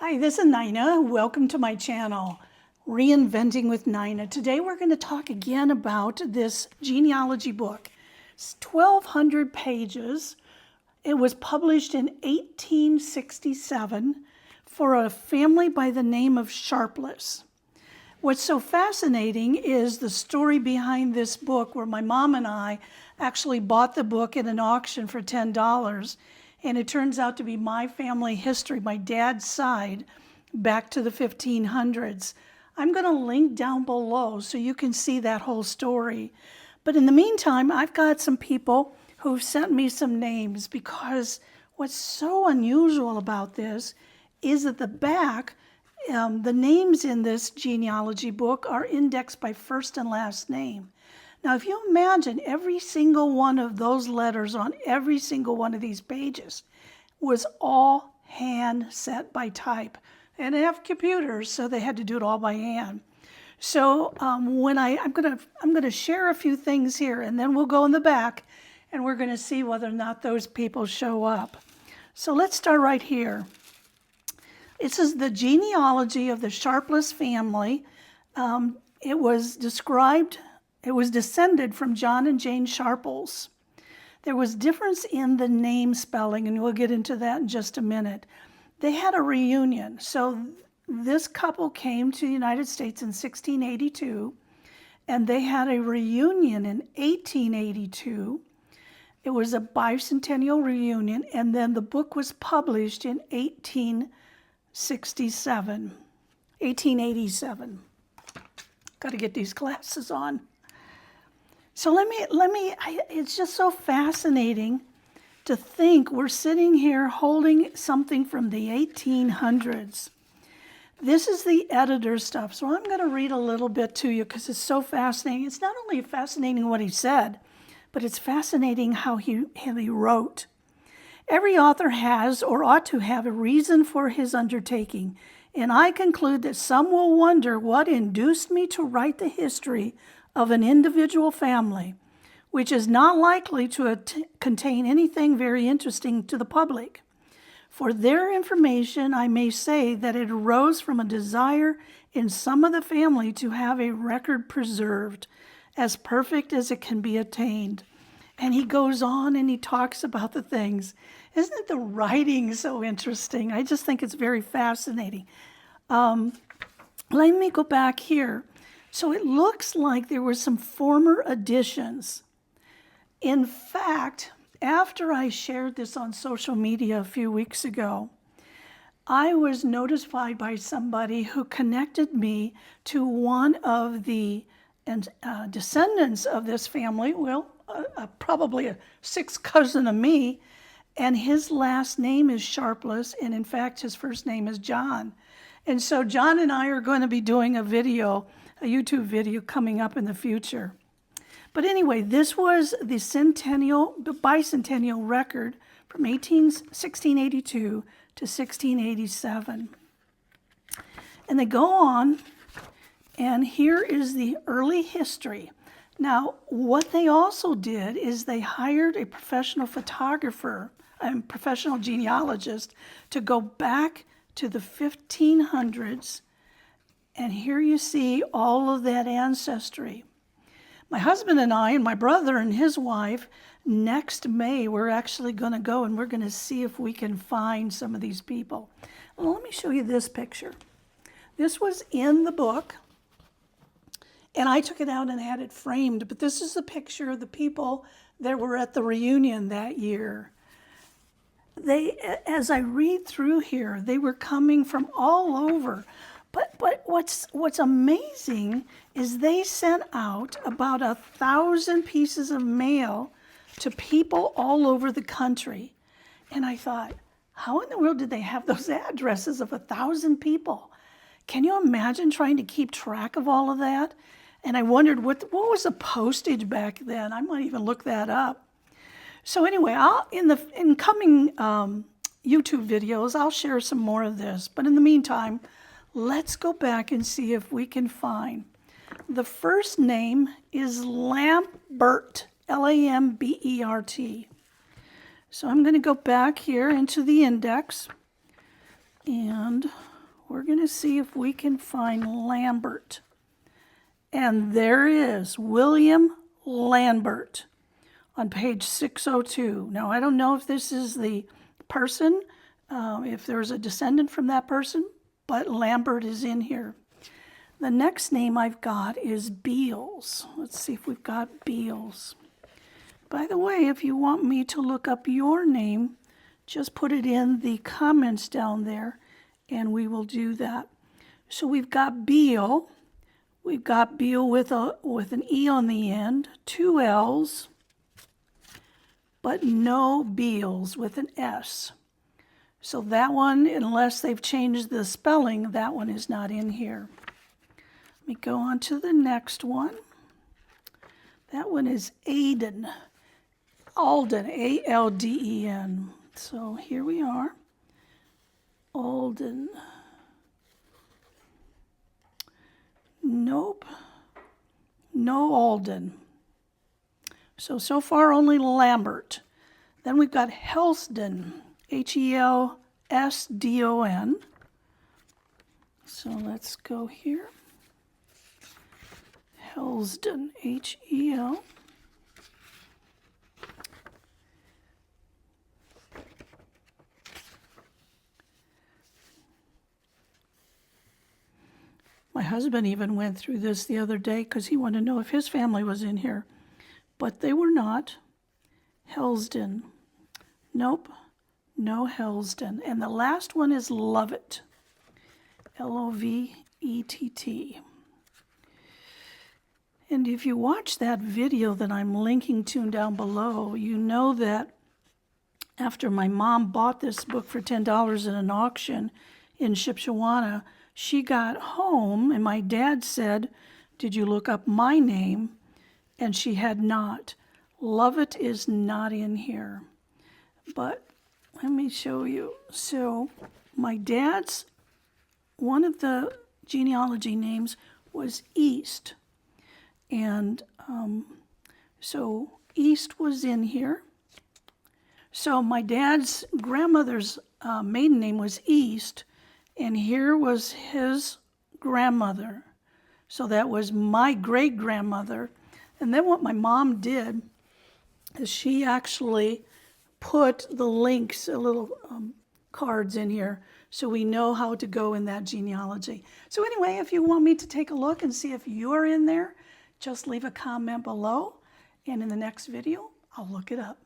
Hi, this is Nina. Welcome to my channel, Reinventing with Nina. Today we're going to talk again about this genealogy book. It's 1,200 pages. It was published in 1867 for a family by the name of Sharpless. What's so fascinating is the story behind this book, where my mom and I actually bought the book at an auction for $10. And it turns out to be my family history, my dad's side, back to the 1500s. I'm going to link down below so you can see that whole story. But in the meantime, I've got some people who've sent me some names, because what's so unusual about this is at the back, the names in this genealogy book are indexed by first and last name. Now, if you imagine every single one of those letters on every single one of these pages was all hand set by type. And they have computers, so they had to do it all by hand. So I'm gonna share a few things here, and then we'll go in the back, and we're gonna see whether or not those people show up. So let's start right here. This is the genealogy of the Sharpless family. It was descended from John and Jane Sharples. There was difference in the name spelling, and we'll get into that in just a minute. They had a reunion. So this couple came to the United States in 1682, and they had a reunion in 1882. It was a bicentennial reunion, and then the book was published in 1887. Got to get these glasses on. So it's just so fascinating to think we're sitting here holding something from the 1800s. This is the editor's stuff. So I'm going to read a little bit to you because it's so fascinating. It's not only fascinating what he said, but it's fascinating how he wrote. Every author has or ought to have a reason for his undertaking, and I conclude that some will wonder what induced me to write the history of an individual family, which is not likely to contain anything very interesting to the public. For their information, I may say that it arose from a desire in some of the family to have a record preserved, as perfect as it can be attained. And he goes on and he talks about the things. Isn't the writing so interesting? I just think it's very fascinating. Let me go back here. So it looks like there were some former additions. In fact, after I shared this on social media a few weeks ago, I was notified by somebody who connected me to one of the descendants of this family, probably a sixth cousin of me, and his last name is Sharpless, and in fact, his first name is John. And so John and I are going to be doing a YouTube video coming up in the future. But anyway, this was the bicentennial record from 1682 to 1687. And they go on, and here is the early history. Now, what they also did is they hired a professional photographer and professional genealogist to go back to the 1500s. And here you see all of that ancestry. My husband and I and my brother and his wife, next May, we're actually going to go and we're going to see if we can find some of these people. Well, let me show you this picture. This was in the book, and I took it out and had it framed, but this is the picture of the people that were at the reunion that year. As I read through here, they were coming from all over. But what's amazing is they sent out about 1,000 pieces of mail to people all over the country. And I thought, how in the world did they have those addresses of 1,000 people? Can you imagine trying to keep track of all of that? And I wondered, what was the postage back then? I might even look that up. So anyway, in coming YouTube videos, I'll share some more of this. But in the meantime, let's go back and see if we can find. The first name is Lambert, Lambert. So I'm going to go back here into the index, and going to see if we can find Lambert. And there is William Lambert on page 602. Now, I don't know if this is the person, if there's a descendant from that person, but Lambert is in here. The next name I've got is Beals. Let's see if we've got Beals. By the way, if you want me to look up your name, just put it in the comments down there, and we will do that. So we've got Beal. We've got Beal with an E on the end, 2 L's, but no Beals with an S. So that one, unless they've changed the spelling, that one is not in here. Let me go on to the next one. That one is Aden. Alden, A-L-D-E-N. So here we are. Alden. Nope. No Alden. So far only Lambert. Then we've got Helsden, H-E-L-S-D-O-N. So let's go here. Helsden, H-E-L. My husband even went through this the other day because he wanted to know if his family was in here. But they were not. Helsden. Nope. No Helsden. And the last one is Lovett. L-O-V-E-T-T. And if you watch that video that I'm linking to down below, you know that after my mom bought this book for $10 in an auction in Shipshewana, she got home and my dad said, "Did you look up my name?" And she had not. Lovett is not in here. But let me show you. So my dad's, one of the genealogy names was East. And so East was in here. So my dad's grandmother's maiden name was East, and here was his grandmother. So that was my great-grandmother. And then what my mom did is she actually put the links, little cards in here, so we know how to go in that genealogy. So anyway, if you want me to take a look and see if you're in there, just leave a comment below, and in the next video, I'll look it up.